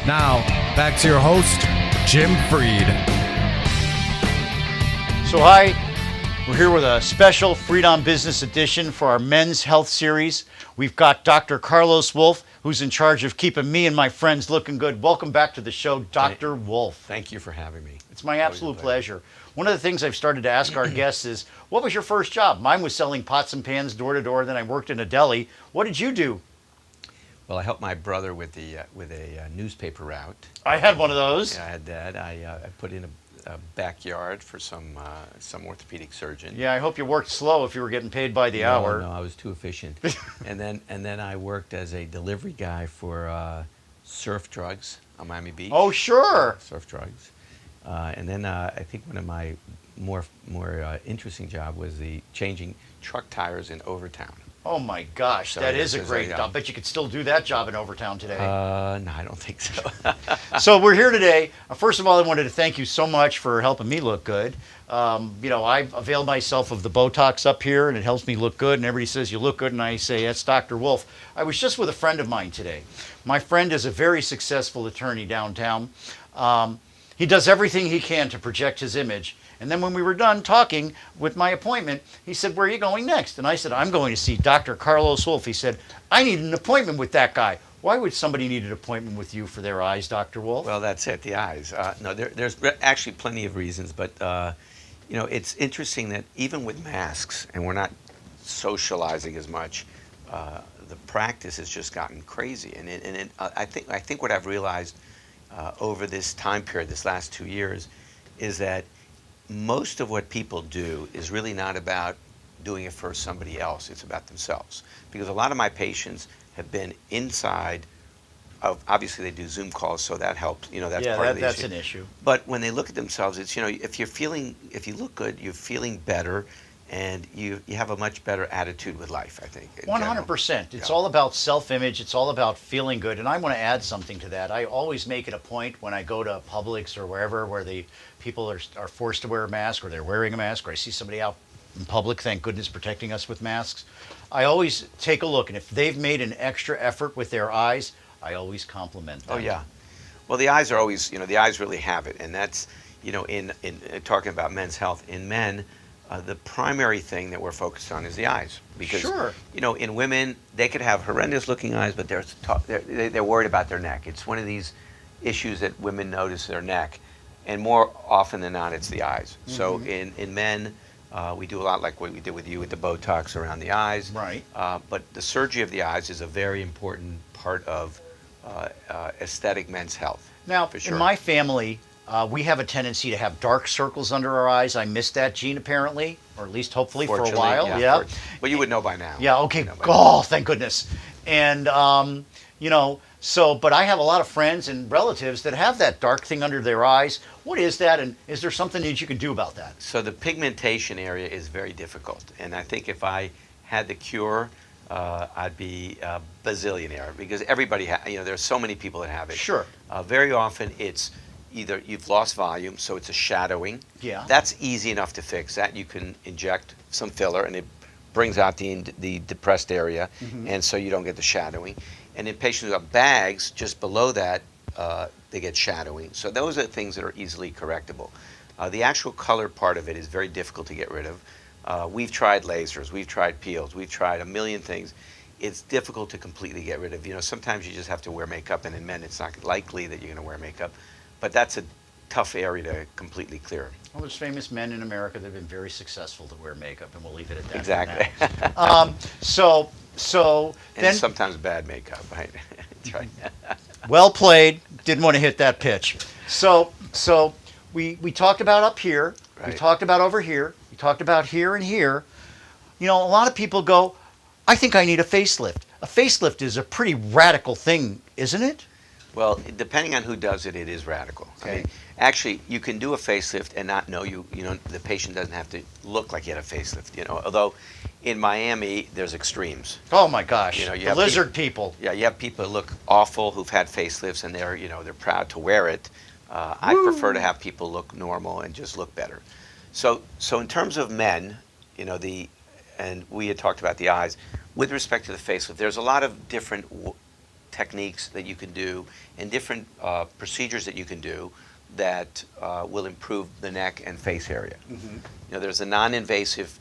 Now, back to your host, Jim Freed. So hi, we're here with a special Freed on Business edition for our Men's Health Series. We've got Dr. Carlos Wolf, who's in charge of keeping me and my friends looking good. Welcome back to the show, Dr. Wolf. Thank you for having me. It's my absolute pleasure. One of the things I've started to ask our guests is, what was your first job? Mine was selling pots and pans door to door, then I worked in a deli. What did you do? Well, I helped my brother with a newspaper route. I had one of those. Yeah, I had that. I put in a backyard for some orthopedic surgeon. Yeah, I hope you worked slow if you were getting paid by the hour. No, I was too efficient. and then I worked as a delivery guy for Surf Drugs on Miami Beach. Oh, sure. Surf Drugs. And then I think one of my more interesting job was the changing truck tires in Overtown. Oh my gosh, So, that yeah, is a so, great yeah. job. Bet you could still do that job in Overtown today. No, I don't think so. So we're here today. First of all, I wanted to thank you so much for helping me look good. I've availed myself of the Botox up here, and it helps me look good. And everybody says you look good, and I say that's Dr. Wolf. I was just with a friend of mine today. My friend is a very successful attorney downtown. He does everything he can to project his image. And then when we were done talking with my appointment, he said, "Where are you going next?" And I said, "I'm going to see Dr. Carlos Wolf." He said, "I need an appointment with that guy." Why would somebody need an appointment with you for their eyes, Dr. Wolf? Well, that's it, the eyes. No, there's actually plenty of reasons, but it's interesting that even with masks, and we're not socializing as much, the practice has just gotten crazy. And I think what I've realized over this time period, this last 2 years, is that most of what people do is really not about doing it for somebody else. It's about themselves. Because a lot of my patients have been inside of, obviously they do Zoom calls, so that helps. That's part of the that's issue. an issue. But when they look at themselves, it's, if you look good, you're feeling better, and you have a much better attitude with life, I think. in general. 100%. It's Yeah. all about self-image. It's all about feeling good. And I want to add something to that. I always make it a point when I go to Publix or wherever where the people are forced to wear a mask, or they're wearing a mask, or I see somebody out in public, thank goodness, protecting us with masks. I always take a look, and if they've made an extra effort with their eyes, I always compliment them. Oh yeah, well the eyes are always, the eyes really have it, and that's, in talking about men's health, in men, the primary thing that we're focused on is the eyes, because Sure. in women they could have horrendous looking eyes, but they're worried about their neck. It's one of these issues that women notice their neck, and more often than not it's the eyes. So in men, we do a lot like what we did with you with the Botox around the eyes. Right. But the surgery of the eyes is a very important part of aesthetic men's health. Now, for sure. in my family, we have a tendency to have dark circles under our eyes. I missed that gene apparently, or at least hopefully for a Fortunately, while. yeah. But you would know by now. Yeah, okay. You know by now. Oh, thank goodness. And, but I have a lot of friends and relatives that have that dark thing under their eyes. What is that, and is there something that you can do about that? So the pigmentation area is very difficult, and I think if I had the cure, I'd be a bazillionaire, because everybody, there's so many people that have it. Sure. Very often it's either you've lost volume, so it's a shadowing. Yeah. That's easy enough to fix. That you can inject some filler, and it brings out the depressed area, and so you don't get the shadowing. And in patients who have bags, just below that, they get shadowing. So those are things that are easily correctable. The actual color part of it is very difficult to get rid of. We've tried lasers, we've tried peels, we've tried a million things. It's difficult to completely get rid of. Sometimes you just have to wear makeup, and in men it's not likely that you're going to wear makeup. But that's a tough area to completely clear. Well, there's famous men in America that have been very successful to wear makeup, and we'll leave it at that. Exactly. So And then, sometimes bad makeup, right? That's right. well played. Didn't want to hit that pitch. So we talked about up here. We Right. talked about over here. We talked about here and here. A lot of people go, "I think I need a facelift." A facelift is a pretty radical thing, isn't it? Well, depending on who does it, it is radical. Okay. Actually, you can do a facelift and not know the patient doesn't have to look like he had a facelift. Although in Miami there's extremes. Oh my gosh, You the have lizard people. Yeah, you have people that look awful who've had facelifts, and they're proud to wear it. I prefer to have people look normal and just look better. So in terms of men, and we had talked about the eyes. With respect to the facelift, there's a lot of different techniques that you can do and different procedures that you can do that will improve the neck and face area. Mm-hmm. You know, there's the non-invasive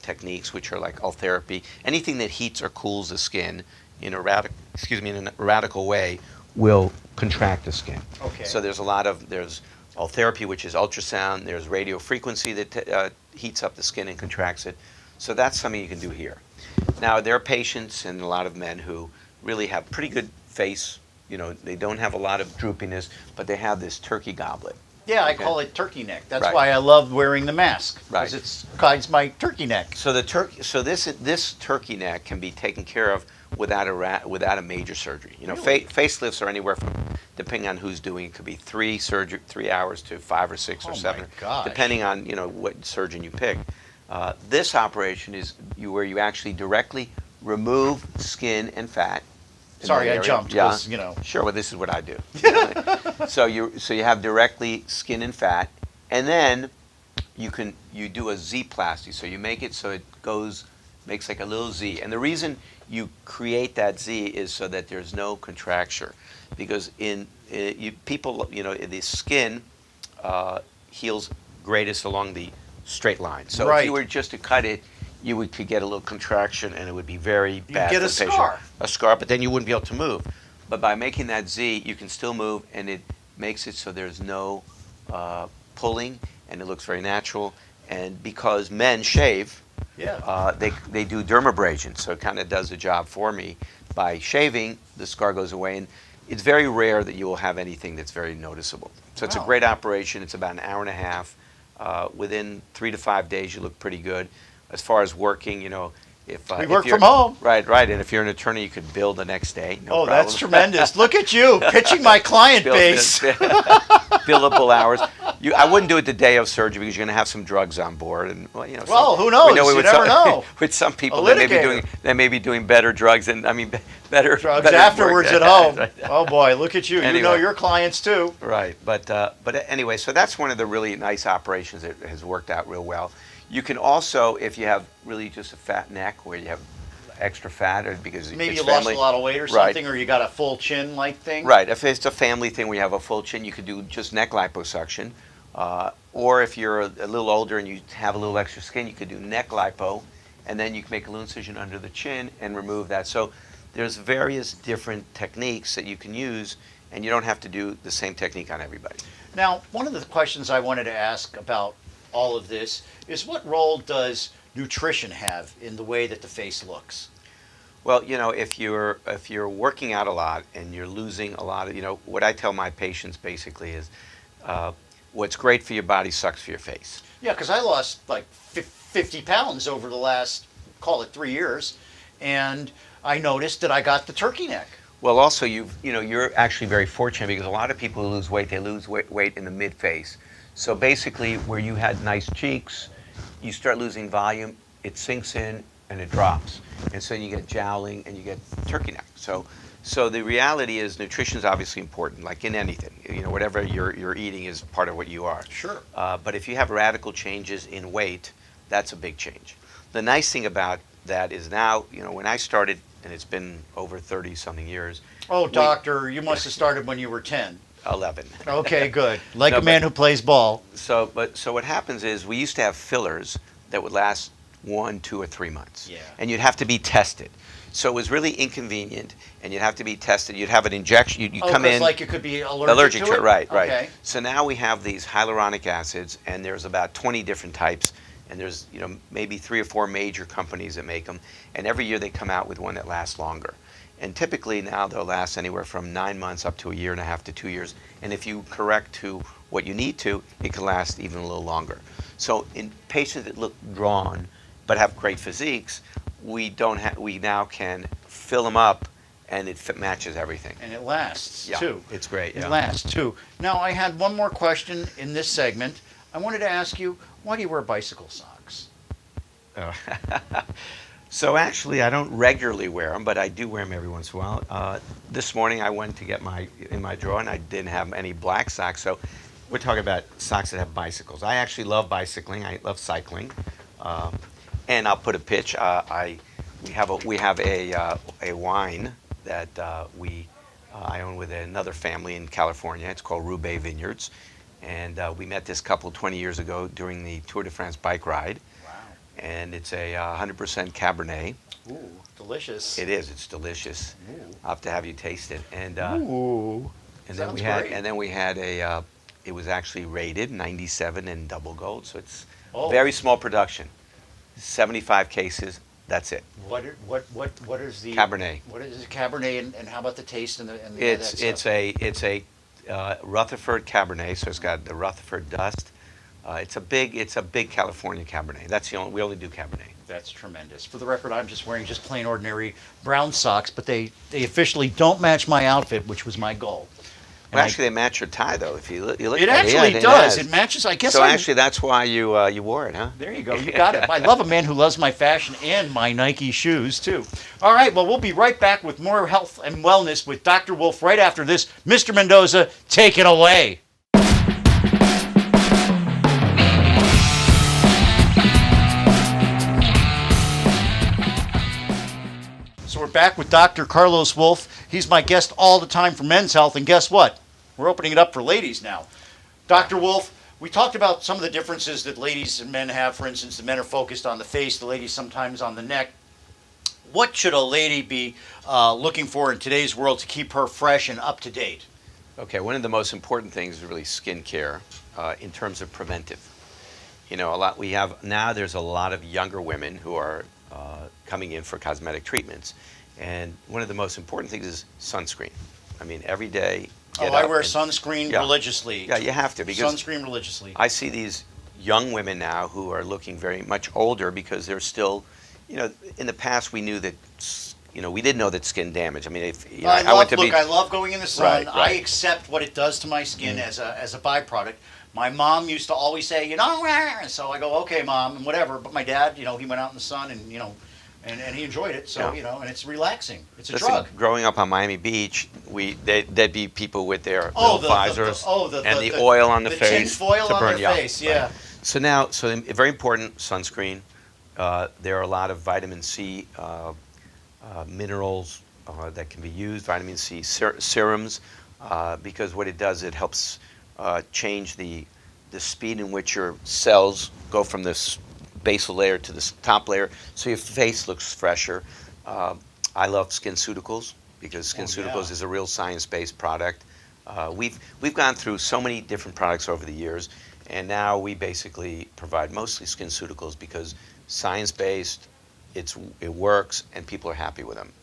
techniques, which are like ultherapy. Anything that heats or cools the skin in a radical way will contract the skin. Okay. So there's ultherapy, which is ultrasound. There's radio frequency that heats up the skin and contracts it. So that's something you can do here. Now, there are patients and a lot of men who really have pretty good face. You know, they don't have a lot of droopiness, but they have this turkey goblet. Yeah, I Okay. call it turkey neck. That's Right. why I love wearing the mask. Right. Because it hides my turkey neck. So this turkey neck can be taken care of without a major surgery. You know, Really? facelifts are anywhere from, depending on who's doing, it could be 3 hours to 5 or 6 Oh or my 7, gosh. depending on what surgeon you pick. This operation is where you actually directly remove skin and fat. in Sorry, that I area. jumped. Yeah. 'Cause, you know. Sure, well, this is what I do. So you have directly skin and fat, and then you do a Z-plasty. So you make it so it makes like a little Z. And the reason you create that Z is so that there's no contracture, because the skin heals greatest along the straight line. So Right. if you were just to cut it, you could get a little contraction, and it would be very bad get for a the patient. scar. A scar, but then you wouldn't be able to move. But by making that Z, you can still move, and it makes it so there's no pulling, and it looks very natural. And because men shave, Yeah. they do dermabrasion, so it kind of does the job for me. By shaving, the scar goes away, and it's very rare that you will have anything that's very noticeable. So it's a Wow. great operation. It's about an hour and a half. Within 3 to 5 days, you look pretty good. As far as working, if We if work you're- from home. Right. And if you're an attorney, you could bill the next day. No Oh, that's problem. tremendous. Look at you pitching my client Bill- base. Billable hours. I wouldn't do it the day of surgery because you're going to have some drugs on board, and Well, who knows? You with never some, know. With some people, A they may be doing better drugs, and better Drugs better afterwards work. at home. Right. Oh boy, look at you. You know Anyway. your clients too. Right, but anyway, so that's one of the really nice operations that has worked out real well. You can also, if you have really just a fat neck where you have extra fat, or because Maybe it's you lost family, a lot of weight or Right. something, or you got a full chin like thing. Right, if it's a family thing where you have a full chin, you could do just neck liposuction. Or if you're a little older and you have a little extra skin, you could do neck lipo, and then you can make a little incision under the chin and remove that. So there's various different techniques that you can use, and you don't have to do the same technique on everybody. Now, one of the questions I wanted to ask about all of this is, what role does nutrition have in the way that the face looks? Well, if you're working out a lot and you're losing a lot of, what I tell my patients basically is, what's great for your body sucks for your face. Yeah, because I lost like 50 pounds over the last, call it 3 years, and I noticed that I got the turkey neck. Well, also you're actually very fortunate, because a lot of people who lose weight, they lose weight in the mid face. So basically, where you had nice cheeks, you start losing volume, it sinks in and it drops, and so you get jowling and you get turkey neck. So the reality is, nutrition is obviously important, like in anything. Whatever you're eating is part of what you are. Sure. But if you have radical changes in weight, that's a big change. The nice thing about that is now, when I started, and it's been over 30-something years. Oh, doctor, you must have started when you were 10. 11. Okay, good. Like No, a man who plays ball. So what happens is, we used to have fillers that would last 1, 2, or 3 months. Yeah. And you'd have to be tested. So it was really inconvenient, and you'd have to be tested. You'd have an injection. You Oh, come 'cause in. like you could be allergic to it? Right. Okay. So now we have these hyaluronic acids, and there's about 20 different types, and there's maybe 3 or 4 major companies that make them, and every year they come out with one that lasts longer. And typically now they'll last anywhere from 9 months up to 1.5 to 2 years. And if you correct to what you need to, it can last even a little longer. So in patients that look drawn but have great physiques, we now can fill them up, and it matches everything. And it lasts, Yeah, too. it's great. It Yeah. lasts, too. Now, I had one more question in this segment. I wanted to ask you, why do you wear bicycle socks? So actually, I don't regularly wear them, but I do wear them every once in a while. This morning, I went to get in my drawer, and I didn't have any black socks. So we're talking about socks that have bicycles. I actually love bicycling. I love cycling, and I'll put a pitch. We have a wine that we I own with another family in California. It's called Roubaix Vineyards. And we met this couple 20 years ago during the Tour de France bike ride. Wow. And it's a 100% Cabernet. Ooh, delicious. It is. It's delicious. Ooh. I'll have to have you taste it. And Ooh. and then Sounds we had great. and then we had a it was actually rated 97 in double gold. So it's Oh. very small production. 75 cases. That's it. What is the Cabernet. What is it, Cabernet, and how about the taste and the It's that it's stuff? a Rutherford Cabernet, so it's got the Rutherford dust. It's a big California Cabernet. That's the only we only do Cabernet. That's tremendous. For the record, I'm just wearing just plain ordinary brown socks, but they officially don't match my outfit, which was my goal. And Well, actually, they match your tie though. If you look, it at actually yeah, does. has. It matches. I guess. So I'm- actually, that's why you wore it, huh? There you go. You got it. I love a man who loves my fashion and my Nike shoes, too. All right. Well, we'll be right back with more health and wellness with Dr. Wolf right after this. Mr. Mendoza, take it away. So we're back with Dr. Carlos Wolf. He's my guest all the time for Men's Health. And guess what? We're opening it up for ladies now. Dr. Wolf, we talked about some of the differences that ladies and men have. For instance, the men are focused on the face, the ladies sometimes on the neck. What should a lady be looking for in today's world to keep her fresh and up to date? Okay, one of the most important things is really skincare in terms of preventive. You know, there's a lot of younger women who are coming in for cosmetic treatments, and one of the most important things is sunscreen. I mean, every day. I wear sunscreen religiously. Yeah, you have to because Sunscreen religiously. I see these young women now who are looking very much older because they're still, you know, in the past we knew that, you know, we didn't know that skin damage. I mean, if you know, I went to I love going in the sun. Right, I right. accept what it does to my skin as a byproduct. My mom used to always say, you know, and so I go, okay, mom, and whatever. But my dad, you know, he went out in the sun and, you know, and he enjoyed it. So, Yeah. you know, and it's relaxing. It's a Listen, drug. growing up on Miami Beach, there'd be people with their little visors and the oil on the face tin foil to on burn their you up, face, yeah. right? So very important sunscreen. There are a lot of vitamin C minerals that can be used. Vitamin C serums, because what it does, it helps change the speed in which your cells go from this basal layer to this top layer, so your face looks fresher. I love SkinCeuticals because SkinCeuticals is a real science-based product. We've gone through so many different products over the years, and now we basically provide mostly SkinCeuticals because science-based, it works, and people are happy with them.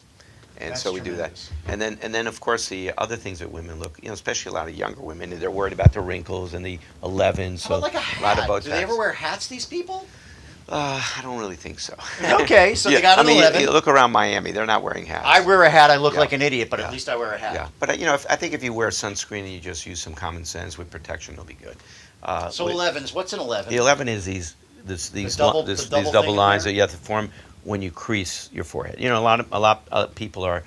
And That's so we do that. tremendous. And then of course the other things that women look, you know, especially a lot of younger women, they're worried about the wrinkles and the 11. How about like a lot of hat? Botox. Do they ever wear hats, these people? I don't really think so. Okay, so Yeah, they got an I mean, 11. you look around Miami, they're not wearing hats. I wear a hat, I look Yeah. like an idiot, but Yeah. at least I wear a hat. Yeah, but you know, I think if you wear sunscreen and you just use some common sense with protection, it'll be good. So 11s, what's an 11? The 11 is these double these thing double in lines there? that you have to form when you crease your forehead. You know, a lot of people are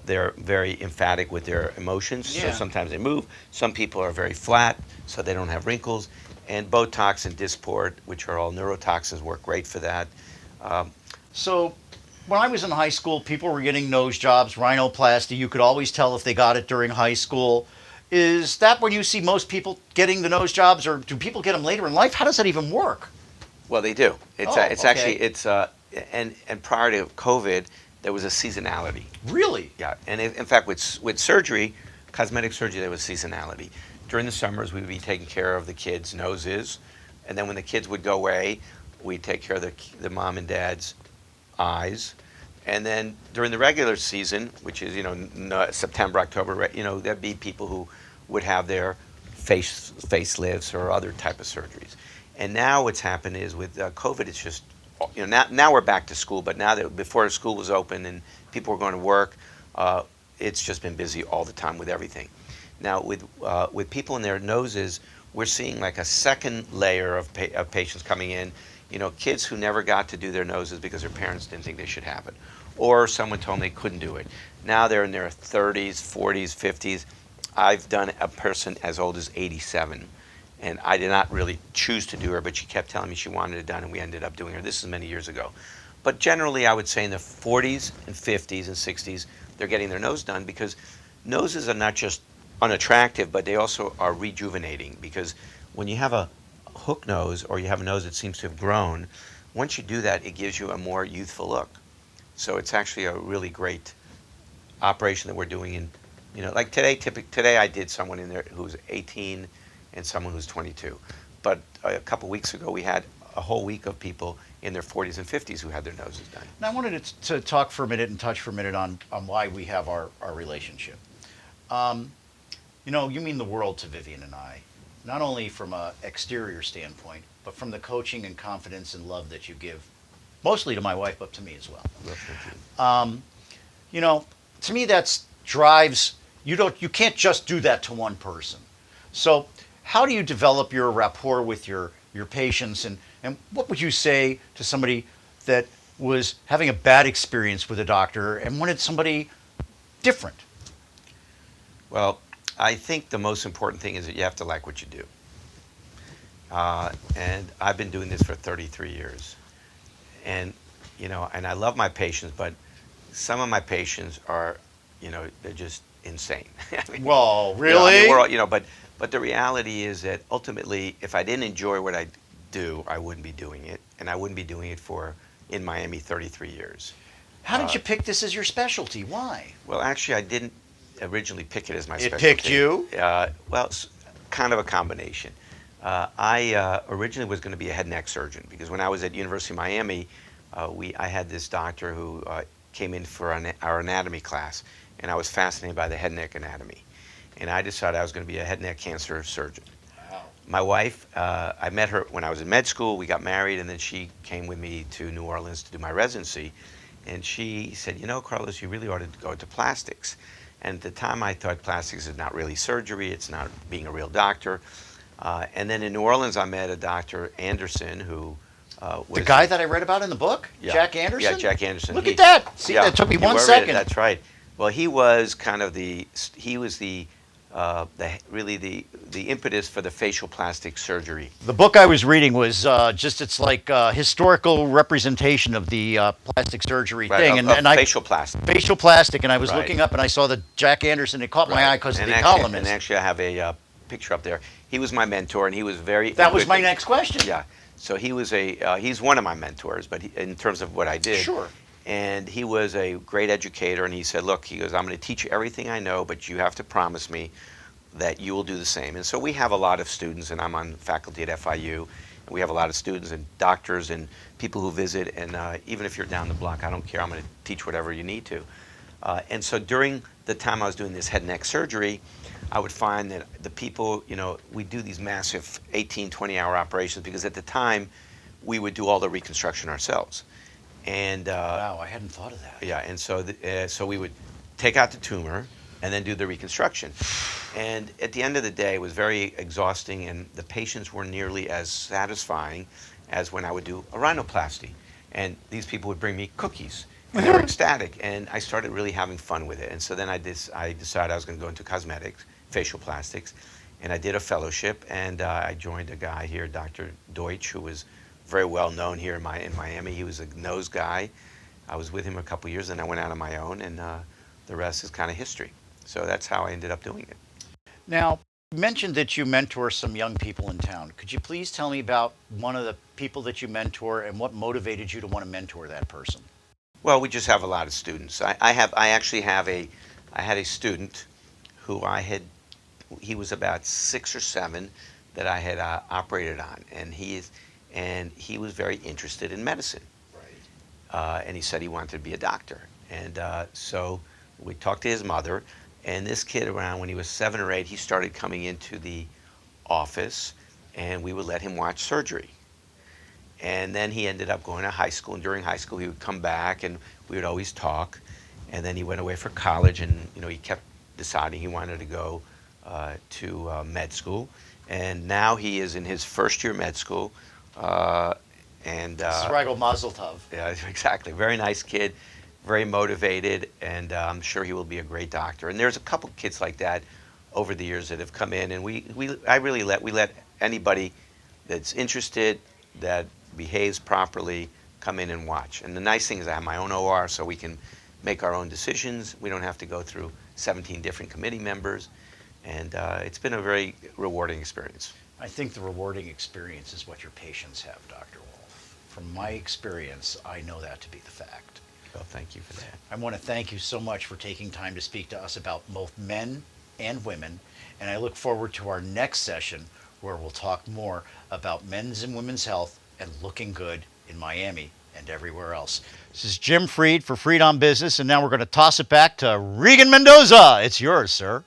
they're very emphatic with their emotions, Yeah. so sometimes they move. Some people are very flat, so they don't have wrinkles. And Botox and Dysport, which are all neurotoxins, work great for that. So when I was in high school, people were getting nose jobs, rhinoplasty. You could always tell if they got it during high school. Is that when you see most people getting the nose jobs, or do people get them later in life? How does that even work? Well, they do. It's Oh, it's okay. actually and prior to COVID, there was a seasonality. Really? Yeah, and in fact, with surgery, cosmetic surgery, there was seasonality. During the summers, we would be taking care of the kids' noses, and then when the kids would go away, we'd take care of the mom and dad's eyes, and then during the regular season, which is September, October, you know, there'd be people who would have their facelifts or other type of surgeries. And now what's happened is with COVID, it's just, you know, now we're back to school, but now that before school was open and people were going to work, it's just been busy all the time with everything. Now with people in their noses, we're seeing like a second layer of patients coming in. You know, kids who never got to do their noses because their parents didn't think they should have it, or someone told them they couldn't do it. Now they're in their 30s, 40s, 50s. I've done a person as old as 87, and I did not really choose to do her, but she kept telling me she wanted it done, and we ended up doing her. This is many years ago. But generally, I would say in the 40s and 50s and 60s, they're getting their nose done because noses are not just unattractive, but they also are rejuvenating because when you have a hook nose or you have a nose that seems to have grown, once you do that, it gives you a more youthful look. So it's actually a really great operation that we're doing in, like today I did someone in there who's 18 and someone who's 22. But a couple weeks ago, we had a whole week of people in their 40s and 50s who had their noses done. Now, I wanted to talk for a minute and touch for a minute on why we have our relationship. You mean the world to Vivian and I, not only from an exterior standpoint, but from the coaching and confidence and love that you give, mostly to my wife, but to me as well. Well, thank you. To me, that's drives. You can't just do that to one person. So, how do you develop your rapport with your patients, and what would you say to somebody that was having a bad experience with a doctor and wanted somebody different? Well, I think the most important thing is that you have to like what you do. And I've been doing this for 33 years. And, and I love my patients, but some of my patients are, they're just insane. I mean, Well, really? But the reality is that ultimately, if I didn't enjoy what I do, I wouldn't be doing it. And I wouldn't be doing it in Miami, 33 years. How did you pick this as your specialty? Why? Well, actually, I didn't originally pick it as my It specialty. picked you? Kind of a combination. I originally was going to be a head and neck surgeon because when I was at University of Miami, I had this doctor who came in for our anatomy class, and I was fascinated by the head and neck anatomy. And I decided I was going to be a head and neck cancer surgeon. Wow. My wife, I met her when I was in med school. We got married, and then she came with me to New Orleans to do my residency. And she said, Carlos, you really ought to go into plastics. And at the time, I thought plastics is not really surgery. It's not being a real doctor. And then in New Orleans, I met a Dr. Anderson who was The guy that I read about in the book? Yeah. Jack Anderson? Yeah, Jack Anderson. Look at that. See, Yeah, that took me you 1 were second. That's right. Well, he was kind of the impetus for the facial plastic surgery. The book I was reading was it's like historical representation of the plastic surgery Right, thing. of facial plastic. Facial plastic, and I was Right. looking up and I saw the Jack Anderson. It caught my eye because of And the actually- columnist. And actually, I have a picture up there. He was my mentor, and he was very. That was my next question. Yeah. So he was he's one of my mentors, but in terms of what I did. Sure. And he was a great educator, and he said, look, he goes, I'm going to teach you everything I know, but you have to promise me that you will do the same. And so we have a lot of students, and I'm on faculty at FIU, and we have a lot of students and doctors and people who visit, and even if you're down the block, I don't care, I'm going to teach whatever you need to. And so during the time I was doing this head and neck surgery, I would find that the people, we do these massive 18, 20-hour operations because at the time we would do all the reconstruction ourselves. And Wow, I hadn't thought of that. yeah, and so so we would take out the tumor and then do the reconstruction. And at the end of the day, it was very exhausting, and the patients were nearly as satisfying as when I would do a rhinoplasty. And these people would bring me cookies, and they were ecstatic, and I started really having fun with it. And so then I decided I was going to go into cosmetics, facial plastics, and I did a fellowship, and I joined a guy here, Dr. Deutsch, who was very well known here in Miami. He was a nose guy. I was with him a couple years, and I went out on my own, and the rest is kind of history. So that's how I ended up doing it. Now, you mentioned that you mentor some young people in town. Could you please tell me about one of the people that you mentor and what motivated you to want to mentor that person? Well, we just have a lot of students. I had a student who he was about 6 or 7 that I had operated on, and he was very interested in medicine. Right. And he said he wanted to be a doctor. And so we talked to his mother, and this kid around when he was 7 or 8, he started coming into the office, and we would let him watch surgery. And then he ended up going to high school, and during high school he would come back, and we would always talk. And then he went away for college, and he kept deciding he wanted to go to med school. And now he is in his first year med school. Sragel Mazel Tov. Yeah, exactly. Very nice kid, very motivated, and I'm sure he will be a great doctor. And there's a couple kids like that over the years that have come in, and we let anybody that's interested, that behaves properly, come in and watch. And the nice thing is I have my own OR, so we can make our own decisions. We don't have to go through 17 different committee members, and it's been a very rewarding experience. I think the rewarding experience is what your patients have, Dr. Wolf. From my experience, I know that to be the fact. Well, thank you for that. I want to thank you so much for taking time to speak to us about both men and women, and I look forward to our next session where we'll talk more about men's and women's health and looking good in Miami and everywhere else. This is Jim Freed for Freed on Business, and now we're going to toss it back to Regan Mendoza. It's yours, sir.